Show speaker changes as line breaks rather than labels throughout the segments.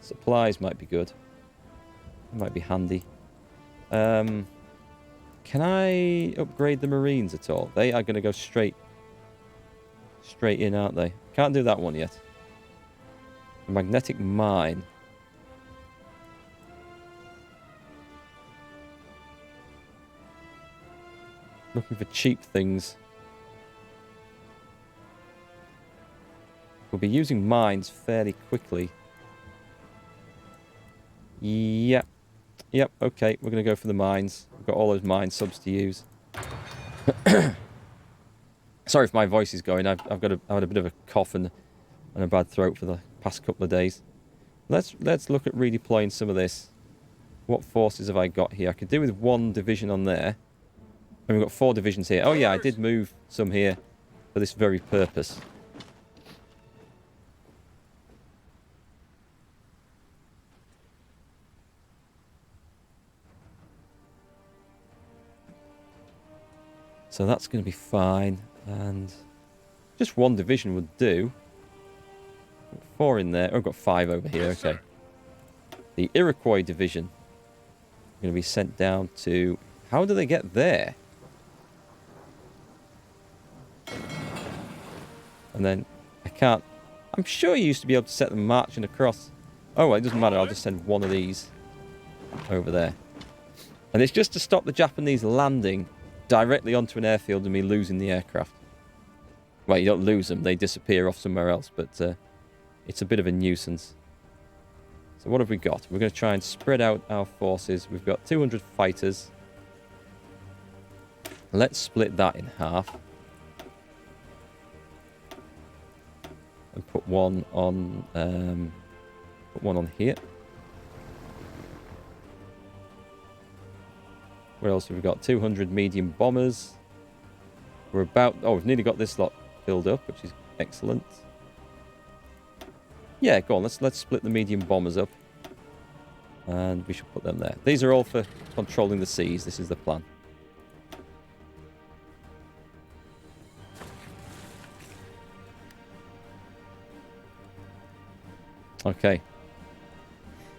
Supplies might be good. Might be handy. Can I upgrade the Marines at all? They are going to go straight in, aren't they? Can't do that one yet. A magnetic mine. Looking for cheap things. We'll be using mines fairly quickly. Yep. Yep, okay. We're going to go for the mines. We've got all those mine subs to use. Sorry if my voice is going. I've had a bit of a cough and a bad throat for the past couple of days. Let's look at redeploying some of this. What forces have I got here? I could do with one division on there. And we've got 4 divisions here. Oh yeah, I did move some here for this very purpose. So that's going to be fine. And just one division would do. 4 in there. Oh, I've got 5 over here. Okay. The Iroquois division. Going to be sent down to... How do they get there? And then I can't... I'm sure you used to be able to set them marching across. Oh, well, it doesn't matter. I'll just send one of these over there. And it's just to stop the Japanese landing directly onto an airfield and me losing the aircraft. Well, you don't lose them. They disappear off somewhere else. But it's a bit of a nuisance. So what have we got? We're going to try and spread out our forces. We've got 200 fighters. Let's split that in half. And put one on here. What else have we got? 200 medium bombers. We're about... Oh, we've nearly got this lot filled up, which is excellent. Yeah, go on. Let's split the medium bombers up. And we should put them there. These are all for controlling the seas. This is the plan. Okay.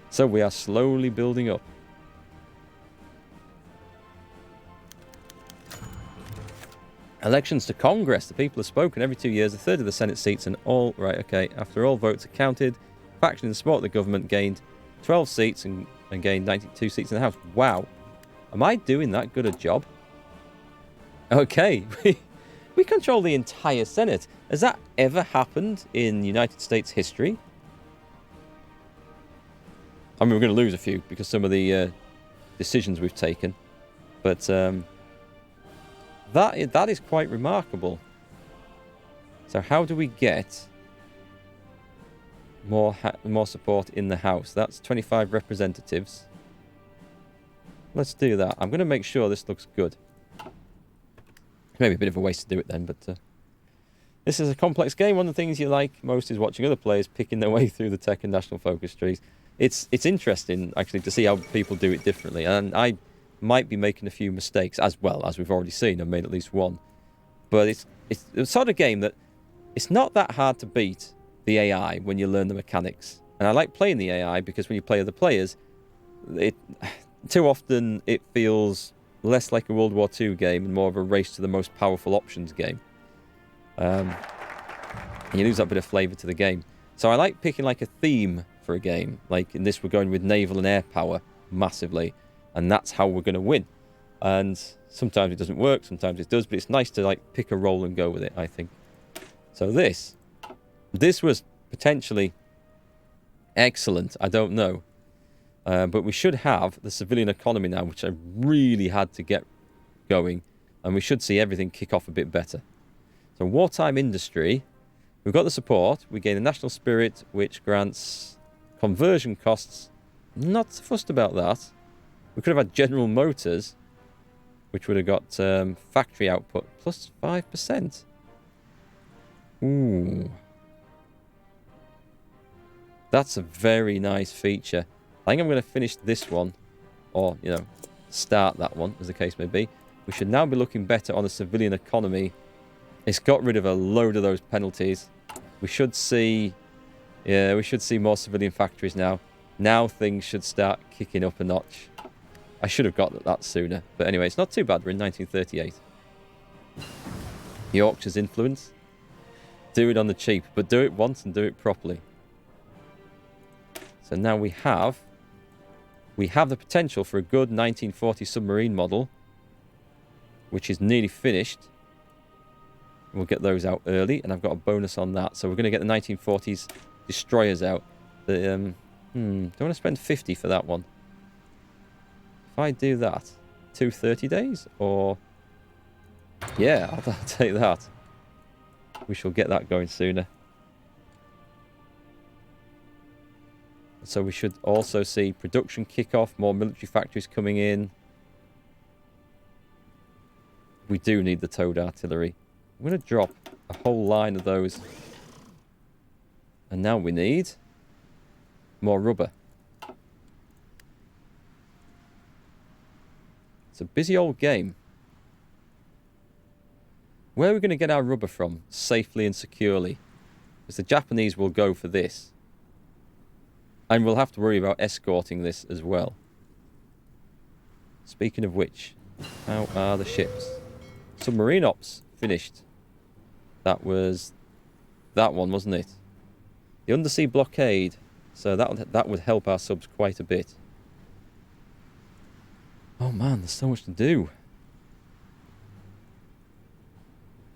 So we are slowly building up. Elections to Congress. The people have spoken. Every 2 years, a third of the Senate seats and all... Right, okay. After all votes are counted, faction in support of the government gained 12 seats and gained 92 seats in the House. Wow. Am I doing that good a job? Okay. We control the entire Senate. Has that ever happened in United States history? I mean, we're going to lose a few because some of the decisions we've taken. But that is quite remarkable. So how do we get more support in the House? That's 25 representatives. Let's do that. I'm going to make sure this looks good. Maybe a bit of a waste to do it then, but this is a complex game. One of the things you like most is watching other players picking their way through the tech and national focus trees. It's interesting, actually, to see how people do it differently. And I might be making a few mistakes, as well, as we've already seen. I've made at least one. But it's the sort of game that it's not that hard to beat the AI when you learn the mechanics. And I like playing the AI because when you play other players, too often it feels less like a World War II game and more of a race to the most powerful options game. And you lose that bit of flavour to the game. So I like picking like a theme for a game. Like in this, we're going with naval and air power massively. And that's how we're going to win. And sometimes it doesn't work, sometimes it does. But it's nice to like pick a role and go with it, I think. So this was potentially excellent. I don't know. But we should have the civilian economy now, which I really had to get going. And we should see everything kick off a bit better. So wartime industry. We've got the support. We gain a national spirit, which grants conversion costs. Not fussed about that. We could have had General Motors, which would have got factory output plus 5%. Ooh. That's a very nice feature. I think I'm going to finish this one, or, you know, start that one, as the case may be. We should now be looking better on the civilian economy. It's got rid of a load of those penalties. We should see, yeah, we should see more civilian factories now. Now things should start kicking up a notch. I should have got that sooner. But anyway, it's not too bad. We're in 1938. Yorkshire's influence. Do it on the cheap, but do it once and do it properly. So now we have the potential for a good 1940 submarine model, which is nearly finished. We'll get those out early, and I've got a bonus on that. So we're going to get the 1940s destroyers out. Don't want to spend 50 for that one. If I do that, 230 days, or yeah, I'll take that. We shall get that going sooner. So we should also see production kick off, more military factories coming in. We do need the towed artillery. I'm going to drop a whole line of those. And now we need more rubber. It's a busy old game. Where are we going to get our rubber from safely and securely? Because the Japanese will go for this. And we'll have to worry about escorting this as well. Speaking of which, how are the ships? Submarine ops finished. That was that one, wasn't it? The undersea blockade. So that would help our subs quite a bit. Oh man, there's so much to do.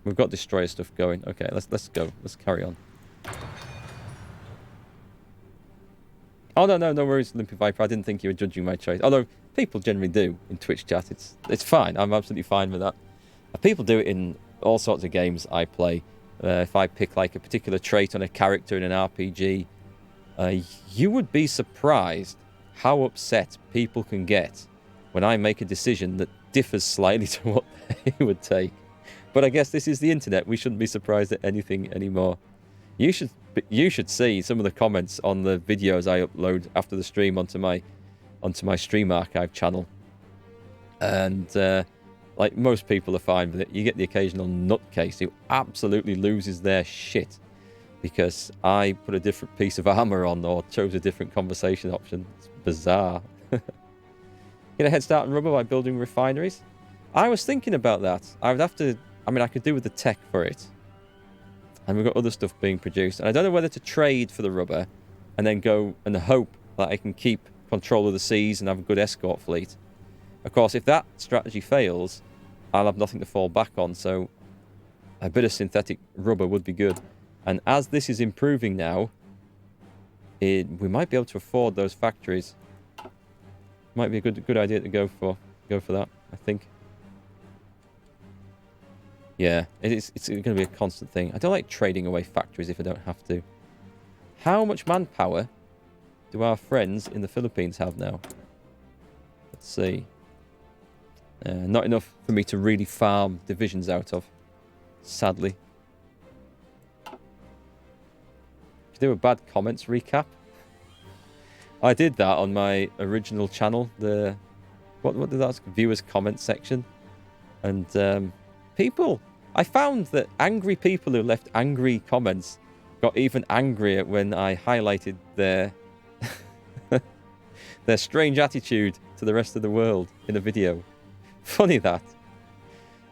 We've got destroyer stuff going. Okay, let's go. Let's carry on. Oh no worries, Limpy Viper. I didn't think you were judging my choice. Although people generally do in Twitch chat. It's fine. I'm absolutely fine with that. People do it in all sorts of games I play. If I pick like a particular trait on a character in an RPG, you would be surprised how upset people can get when I make a decision that differs slightly to what they would take. But I guess this is the internet. We shouldn't be surprised at anything anymore. You should see some of the comments on the videos I upload after the stream onto my stream archive channel. And like most people are fine with it. You get the occasional nutcase who absolutely loses their shit because I put a different piece of armor on or chose a different conversation option. It's bizarre. Get a head start on rubber by building refineries. I was thinking about that. I could do with the tech for it. And we've got other stuff being produced. And I don't know whether to trade for the rubber and then go and hope that I can keep control of the seas and have a good escort fleet. Of course, if that strategy fails, I'll have nothing to fall back on. So a bit of synthetic rubber would be good. And as this is improving now, we might be able to afford those factories. Might be a good idea to go for that, I think. Yeah, it's going to be a constant thing. I don't like trading away factories if I don't have to. How much manpower do our friends in the Philippines have now? Let's see. Not enough for me to really farm divisions out of, sadly. Do a bad comments recap. I did that on my original channel. The what did that viewers comment section, and I found that angry people who left angry comments got even angrier when I highlighted their their strange attitude to the rest of the world in a video. Funny that.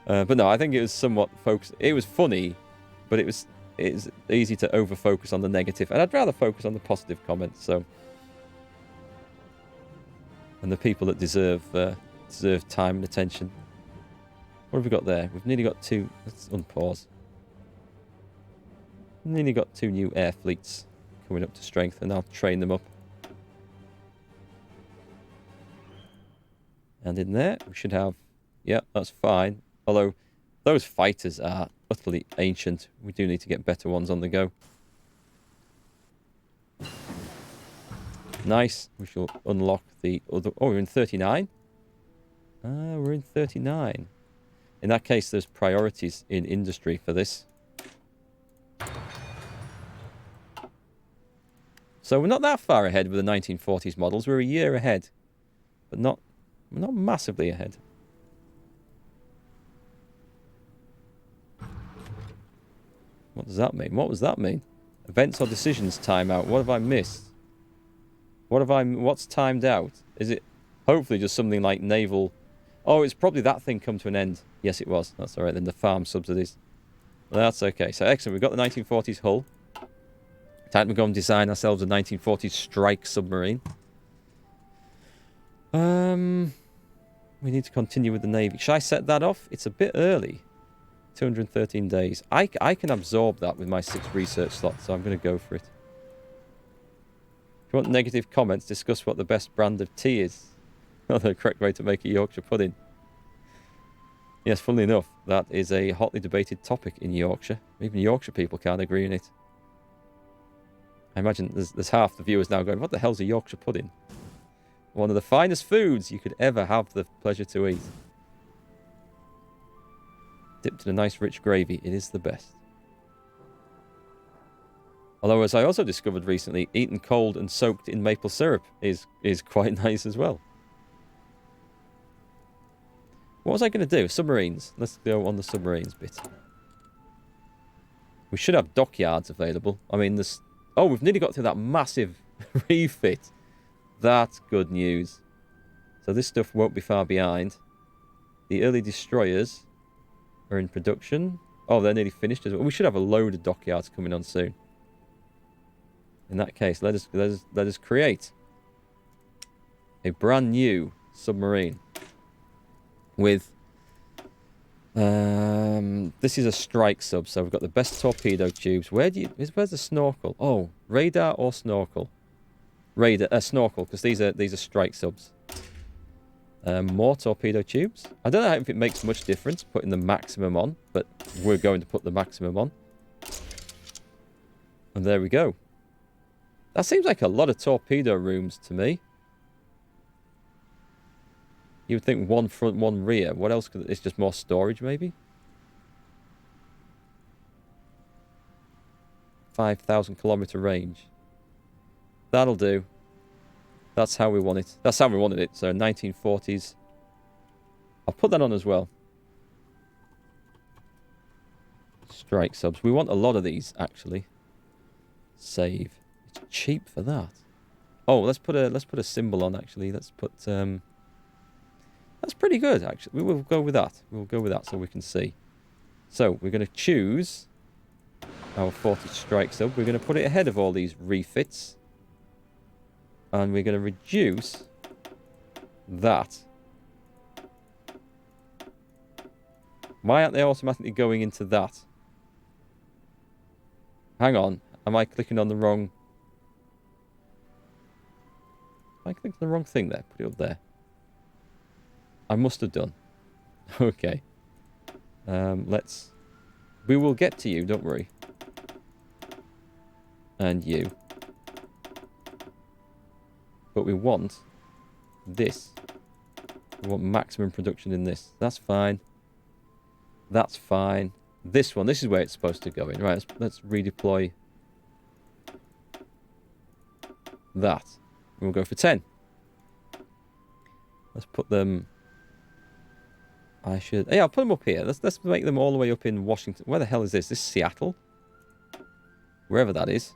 But no, I think it was somewhat focused. It was funny, but it's easy to over-focus on the negative. And I'd rather focus on the positive comments, so. And the people that deserve time and attention. What have we got there? We've nearly got two. Let's unpause. Nearly got 2 new air fleets coming up to strength, and I'll train them up. And in there, we should have... Yeah, that's fine. Although, those fighters are utterly ancient. We do need to get better ones on the go. Nice. We shall unlock the other... Oh, we're in 39? We're in 39. In that case, there's priorities in industry for this. So we're not that far ahead with the 1940s models. We're a year ahead. But we're not massively ahead. What does that mean? What does that mean? Events or decisions timeout. What have I missed? What's timed out? Is it hopefully just something like naval? Oh, it's probably that thing come to an end. Yes, it was. That's all right. Then the farm subsidies. Well, that's okay. So excellent. We've got the 1940s hull. Time to go and design ourselves a 1940s strike submarine. We need to continue with the Navy. Should I set that off? It's a bit early. 213 days. I can absorb that with my 6 research slots, so I'm going to go for it. If you want negative comments, discuss what the best brand of tea is. Or the correct way to make a Yorkshire pudding. Yes, funnily enough, that is a hotly debated topic in Yorkshire. Even Yorkshire people can't agree on it. I imagine there's half the viewers now going, what the hell's a Yorkshire pudding? One of the finest foods you could ever have the pleasure to eat. Dipped in a nice rich gravy. It is the best. Although, as I also discovered recently, eaten cold and soaked in maple syrup is quite nice as well. What was I going to do? Submarines. Let's go on the submarines bit. We should have dockyards available. I mean, this... Oh, we've nearly got through that massive refit. That's good news. So this stuff won't be far behind. The early destroyers are in production. Oh, they're nearly finished as well. We should have a load of dockyards coming on soon. In that case, let us create a brand new submarine with this is a strike sub, so we've got the best torpedo tubes. Where's the snorkel? Oh, radar or snorkel? Snorkel, because these are strike subs. More torpedo tubes. I don't know if it makes much difference putting the maximum on, but we're going to put the maximum on. And there we go. That seems like a lot of torpedo rooms to me. You would think one front, one rear. What else could... It's just more storage, maybe? 5,000 kilometer range. That'll do. That's how we want it. That's how we wanted it. So 1940s. I'll put that on as well. Strike subs. We want a lot of these, actually. Save. It's cheap for that. Oh, let's put a symbol on, actually. Let's put... That's pretty good, actually. We will go with that. We'll go with that so we can see. So, we're going to choose our 40 strike sub. We're going to put it ahead of all these refits. And we're going to reduce that. Why aren't they automatically going into that? Hang on. Am I clicking on the wrong... I clicked the wrong thing there. Put it up there. I must have done. Okay. Let's... We will get to you, don't worry. And you. But we want this. We want maximum production in this. That's fine. That's fine. This one, this is where it's supposed to go in. Right, let's redeploy that. We'll go for 10. Let's put them... Yeah, I'll put them up here. Let's make them all the way up in Washington. Where the hell is this? This is Seattle? Wherever that is.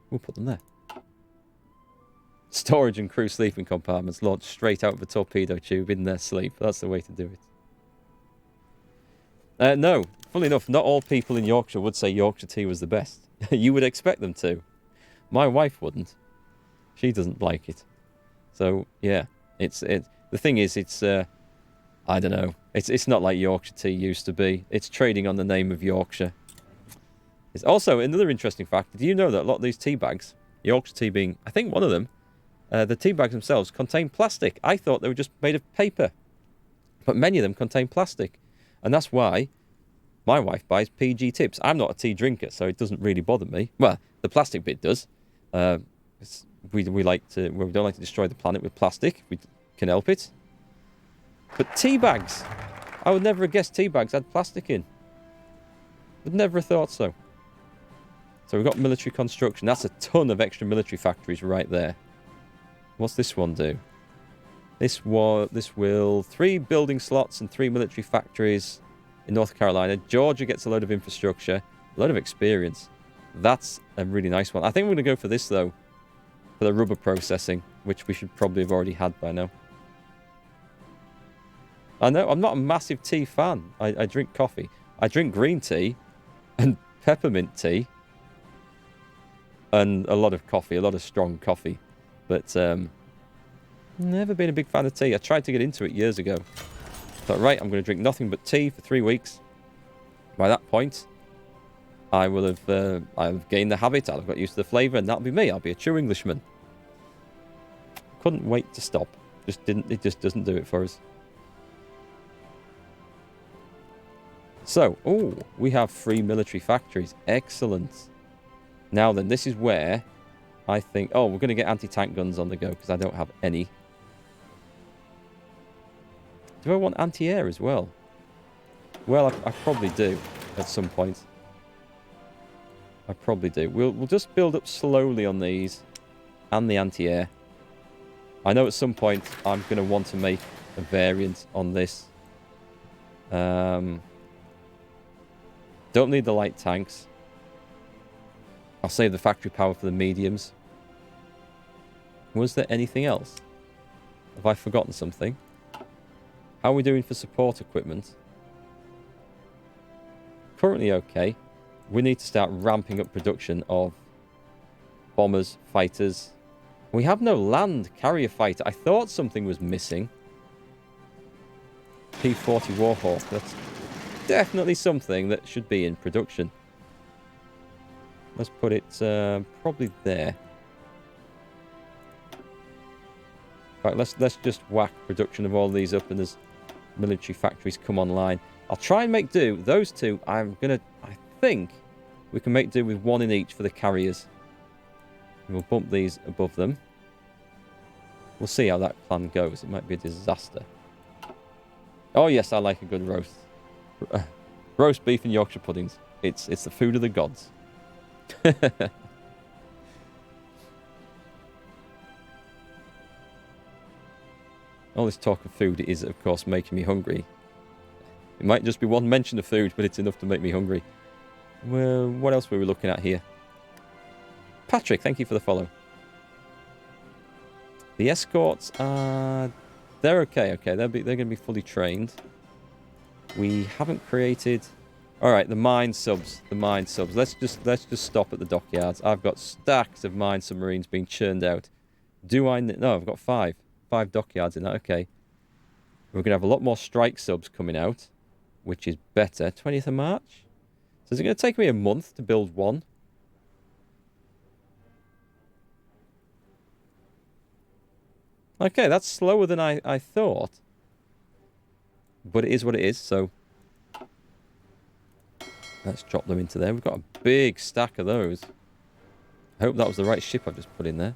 We'll put them there. Storage and crew sleeping compartments launched straight out of a torpedo tube in their sleep. That's the way to do it. No, funnily enough, not all people in Yorkshire would say Yorkshire tea was the best. You would expect them to. My wife wouldn't. She doesn't like it. So, yeah. The thing is, it's... I don't know. It's not like Yorkshire tea used to be. It's trading on the name of Yorkshire. It's also, another interesting fact, do you know that a lot of these tea bags, Yorkshire tea being, I think, one of them, the tea bags themselves contain plastic. I thought they were just made of paper. But many of them contain plastic. And that's why my wife buys PG tips. I'm not a tea drinker, so it doesn't really bother me. Well, the plastic bit does. We don't like to destroy the planet with plastic. We can help it. But tea bags. I would never have guessed tea bags had plastic in. Would never have thought so. So we've got military construction. That's a ton of extra military factories right there. What's this one do? This will 3 building slots and 3 military factories in North Carolina. Georgia gets a load of infrastructure, a load of experience. That's a really nice one. I think we're going to go for this, though. for the rubber processing, which we should probably have already had by now. I know, I'm not a massive tea fan. I drink coffee. I drink green tea and peppermint tea. And a lot of coffee, a lot of strong coffee. But never been a big fan of tea. I tried to get into it years ago. Thought, right, I'm going to drink nothing but tea for 3 weeks. By that point, I will have I've gained the habit. I'll have got used to the flavour, and that'll be me. I'll be a true Englishman. Couldn't wait to stop. It just doesn't do it for us. So, oh, we have 3 military factories. Excellent. Now then, this is where I think... Oh, we're going to get anti-tank guns on the go, because I don't have any. Do I want anti-air as well? Well, I probably do at some point. I probably do. We'll just build up slowly on these and the anti-air. I know at some point I'm going to want to make a variant on this. Don't need the light tanks. I'll save the factory power for the mediums. Was there anything else? Have I forgotten something? How are we doing for support equipment? Currently okay. We need to start ramping up production of bombers, fighters. We have no land carrier fighter. I thought something was missing. P-40 Warhawk. That's definitely something that should be in production. Let's put it probably there. Right, let's just whack production of all these up, and as military factories come online, I'll try and make do. Those two, I think we can make do with 1 in each for the carriers. And we'll bump these above them. We'll see how that plan goes. It might be a disaster. Oh yes, I like a good roast. Roast beef and Yorkshire puddings. It's the food of the gods. All this talk of food is, of course, making me hungry. It might just be one mention of food, but it's enough to make me hungry. Well, what else were we looking at here? Patrick, thank you for the follow. The escorts are... They're okay, okay. They're going to be fully trained. We haven't created... Alright, the mine subs. The mine subs. Let's just stop at the dockyards. I've got stacks of mine submarines being churned out. Do I... No, I've got 5. 5 dockyards in that. Okay. We're going to have a lot more strike subs coming out, which is better. 20th of March? So is it going to take me a month to build one? Okay, that's slower than I thought. But it is what it is, so... Let's drop them into there. We've got a big stack of those. I hope that was the right ship I've just put in there.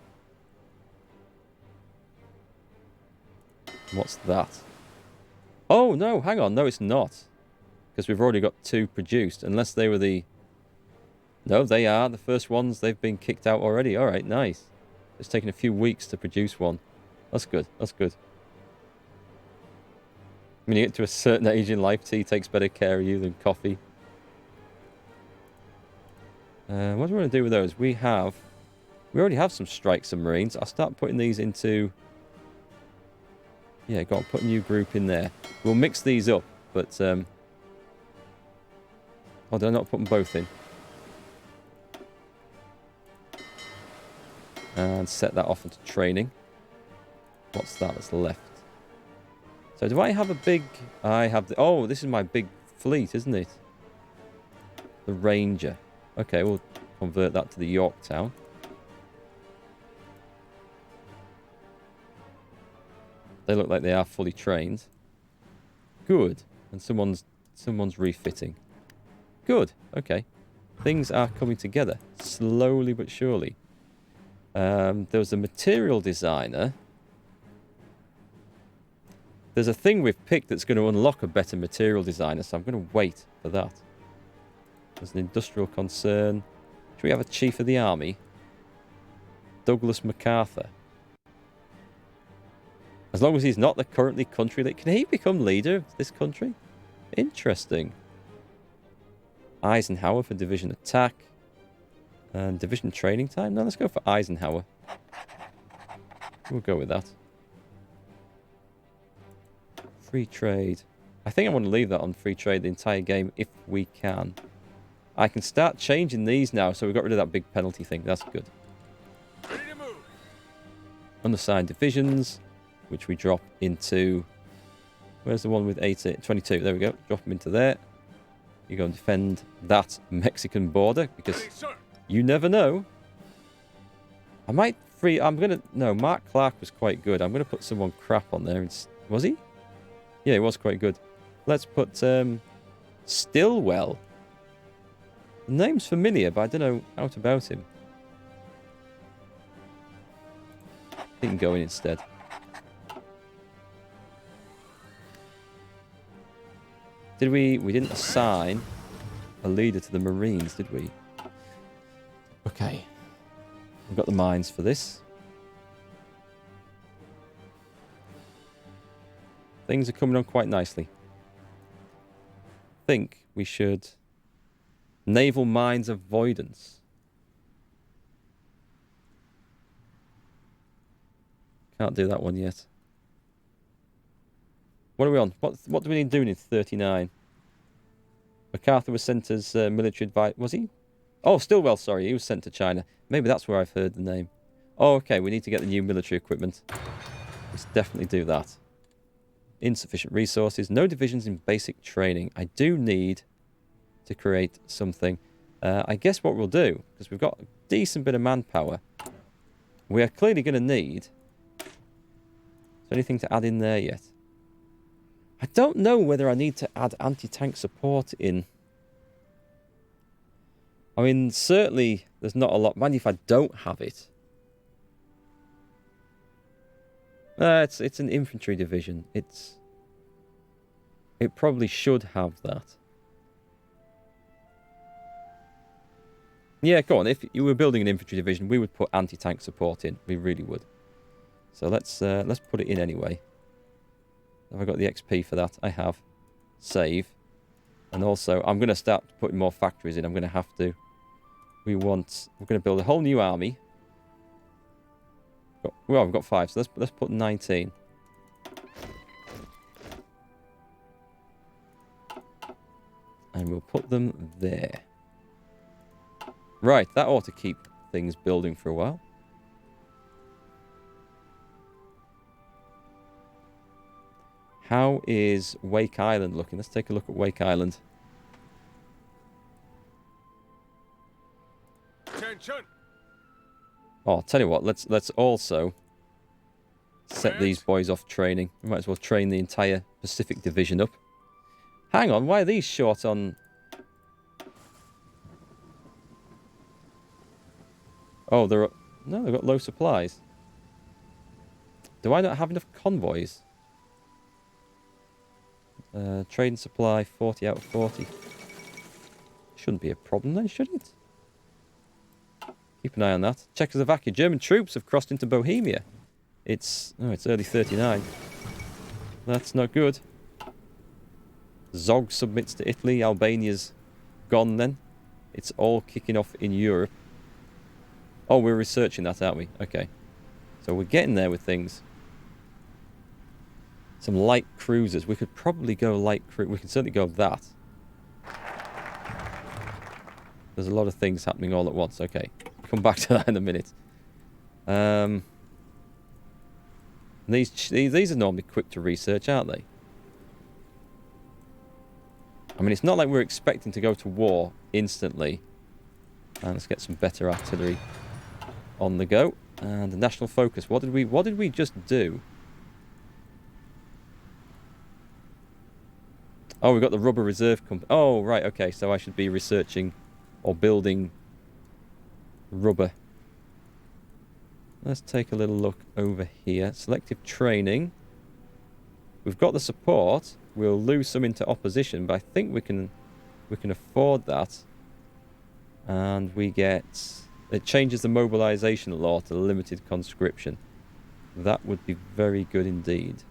What's that? Oh, no, hang on. No, it's not. Because we've already got 2 produced. Unless they were the... No, they are. The first ones, they've been kicked out already. All right, nice. It's taken a few weeks to produce one. That's good. That's good. When you get to a certain age in life, tea takes better care of you than coffee. What do we want to do with those? We already have some strike submarines. I'll start putting these into... Yeah, go on, put a new group in there. We'll mix these up, but... Oh, did I not put them both in? And set that off into training. What's that that's left? So do I have a big... I have the... Oh, this is my big fleet, isn't it? The Ranger. Okay, we'll convert that to the Yorktown. They look like they are fully trained. Good. And someone's refitting. Good. Okay. Things are coming together. Slowly but surely. There was a material designer. There's a thing we've picked that's going to unlock a better material designer, so I'm going to wait for that. There's an industrial concern. Should we have a chief of the army? Douglas MacArthur. As long as he's not the currently country leader. Can he become leader of this country? Interesting. Eisenhower for division attack. And division training time? No, let's go for Eisenhower. We'll go with that. Free trade. I think I want to leave that on free trade the entire game if we can. I can start changing these now, so we got rid of that big penalty thing. That's good.
Ready to move.
Unassigned divisions, which we drop into... Where's the one with 22? There we go. Drop them into there. You go and defend that Mexican border, because you never know. I might free... No, Mark Clark was quite good. I'm going to put someone crap on there. Was he? Yeah, he was quite good. Let's put Stillwell. The name's familiar, but I don't know out about him. He can go in instead. Did we... We didn't assign a leader to the Marines, did we? Okay. We've got the mines for this. Things are coming on quite nicely. I think we should... Naval mines avoidance. Can't do that one yet. What are we on? What do we need doing in 39? MacArthur was sent as military advice. Was he? Oh, Stillwell, sorry. He was sent to China. Maybe that's where I've heard the name. Oh, okay. We need to get the new military equipment. Let's definitely do that. Insufficient resources. No divisions in basic training. I do need to create something. I guess what we'll do, because we've got a decent bit of manpower, we are clearly going to need... Is there anything to add in there yet? I don't know whether I need to add anti-tank support in. I mean, certainly there's not a lot. Mind if I don't have it. It's an infantry division. It probably should have that. Yeah, go on. If you were building an infantry division, we would put anti-tank support in. We really would. So let's put it in anyway. Have I got the XP for that? I have. Save. And also, I'm going to start putting more factories in. I'm going to have to. We're going to build a whole new army. Well, we've got 5, so let's put 19. And we'll put them there. Right, that ought to keep things building for a while. How is Wake Island looking? Let's take a look at Wake Island.
Attention.
Oh, I'll tell you what, let's also set these boys off training. We might as well train the entire Pacific Division up. Hang on, why are these short on... Oh, no, they've got low supplies. Do I not have enough convoys? Trade and supply, 40 out of 40. Shouldn't be a problem then, should it? Keep an eye on that. Czechoslovakia. German troops have crossed into Bohemia. It's early 39. That's not good. Zog submits to Italy. Albania's gone then. It's all kicking off in Europe. Oh, we're researching that, aren't we? Okay. So we're getting there with things. Some light cruisers. We could probably go light cruise. We can certainly go that. There's a lot of things happening all at once. Okay. Come back to that in a minute. These are normally quick to research, aren't they? I mean, it's not like we're expecting to go to war instantly. And let's get some better artillery on the go. And the national focus. What did we just do? Oh, we've got the rubber reserve company. Oh, right, okay. So I should be researching or building rubber. Let's take a little look over here. Selective training. We've got the support. We'll lose some into opposition, but I think we can afford that. And we get... It changes the mobilization law to limited conscription. That would be very good indeed.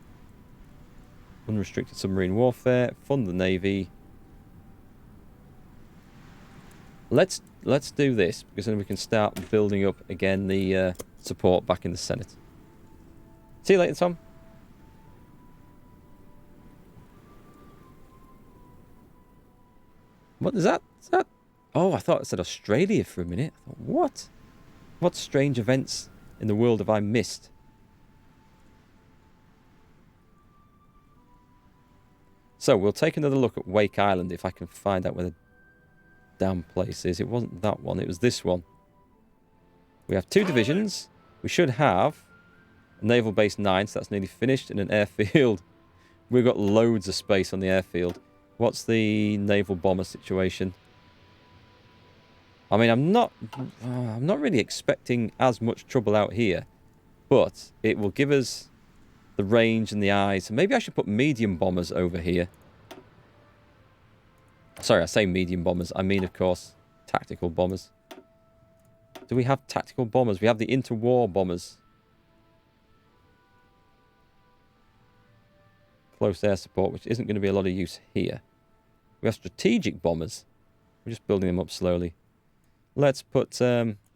Unrestricted submarine warfare. Fund the Navy. Let's do this, because then we can start building up again the support back in the Senate. See you later, Tom. What is that? Is that? Oh, I thought it said Australia for a minute. I thought, what? What strange events in the world have I missed? So, we'll take another look at Wake Island if I can find out where the damn place is. It wasn't that one, it was this one. We have 2 divisions. We should have a Naval Base 9, so that's nearly finished, and an airfield. We've got loads of space on the airfield. What's the naval bomber situation? I mean, I'm not really expecting as much trouble out here, but it will give us the range and the eyes. Maybe I should put medium bombers over here. Sorry, I say medium bombers. I mean, of course, tactical bombers. Do we have tactical bombers? We have the interwar bombers. Close air support, which isn't going to be a lot of use here. We have strategic bombers. We're just building them up slowly. Let's put certainly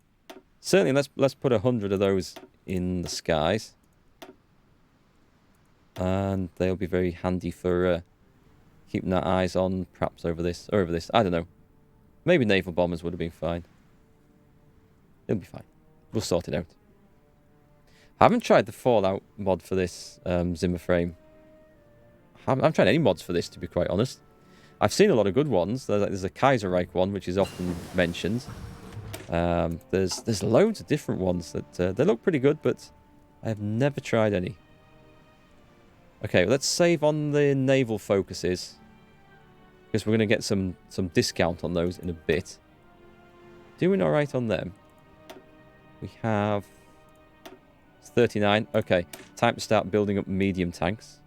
let's put 100 of those in the skies, and they'll be very handy for keeping our eyes on perhaps over this or over this. I don't know. Maybe naval bombers would have been fine. It'll be fine. We'll sort it out. I haven't tried the Fallout mod for this Zimmer frame. I haven't tried any mods for this, to be quite honest. I've seen a lot of good ones. There's a Kaiserreich one, which is often mentioned. There's loads of different ones that they look pretty good, but I have never tried any. Okay, let's save on the naval focuses, because we're going to get some discount on those in a bit. Doing all right on them. We have 39. Okay, time to start building up medium tanks.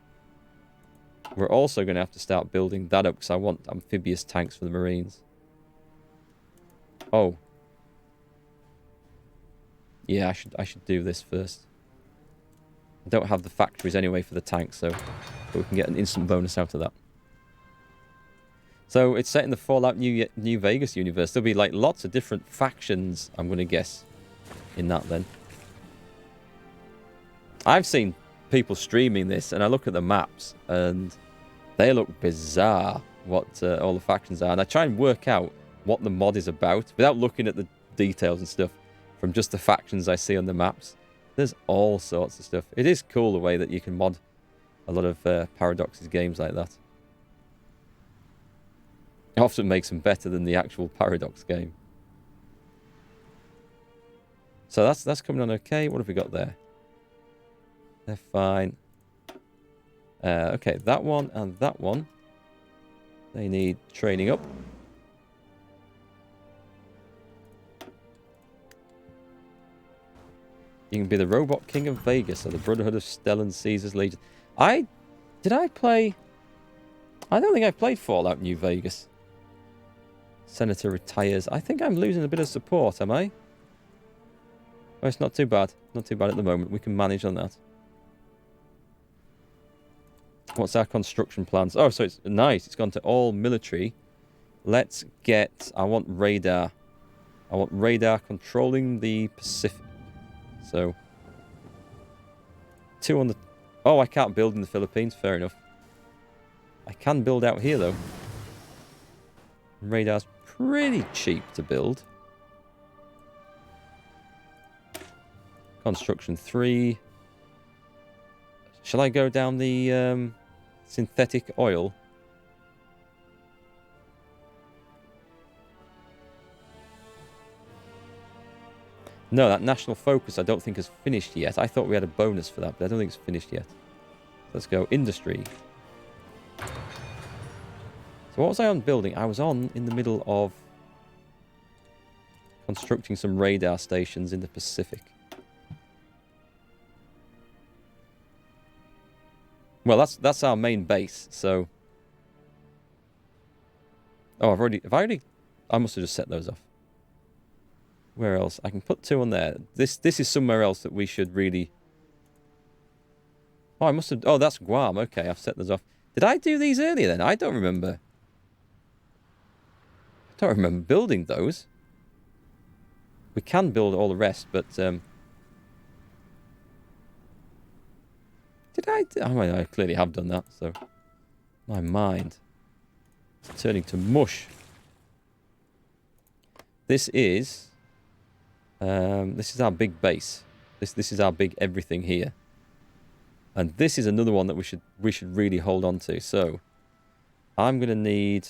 We're also going to have to start building that up because I want amphibious tanks for the Marines. Oh. Yeah, I should do this first. I don't have the factories anyway for the tanks, so but we can get an instant bonus out of that. So it's set in the Fallout New Vegas universe. There'll be like lots of different factions, I'm going to guess, in that then. I've seen people streaming this, and I look at the maps, and they look bizarre, what all the factions are. And I try and work out what the mod is about, without looking at the details and stuff, from just the factions I see on the maps. There's all sorts of stuff. It is cool the way that you can mod a lot of Paradox's games like that. It often makes them better than the actual Paradox game. So that's coming on okay. What have we got there? They're fine. Okay, that one and that one. They need training up. You can be the Robot King of Vegas or the Brotherhood of Stellan Caesar's Legion. Did I play? I don't think I played Fallout New Vegas. Senator retires. I think I'm losing a bit of support, am I? Oh, it's not too bad. Not too bad at the moment. We can manage on that. What's our construction plans? Oh, so it's nice. It's gone to all military. Let's get... I want radar. I want radar controlling the Pacific. So... 2 on the... Oh, I can't build in the Philippines. Fair enough. I can build out here, though. Radar's pretty cheap to build. Construction 3. Shall I go down the synthetic oil? No, that national focus I don't think has finished yet. I thought we had a bonus for that, but I don't think it's finished yet. Let's go industry. So what was I on building? I was on in the middle of constructing some radar stations in the Pacific. Well, that's our main base, so... Oh, I must have just set those off. Where else? I can put 2 on there. This is somewhere else that we should really... Oh, I must have... Oh, that's Guam. Okay, I've set those off. Did I do these earlier then? I don't remember. I don't remember building those. We can build all the rest, but... Did I? Oh, well, I clearly have done that, so... My mind is turning to mush. This is our big base. This is our big everything here. And this is another one that we should really hold on to. So I'm going to need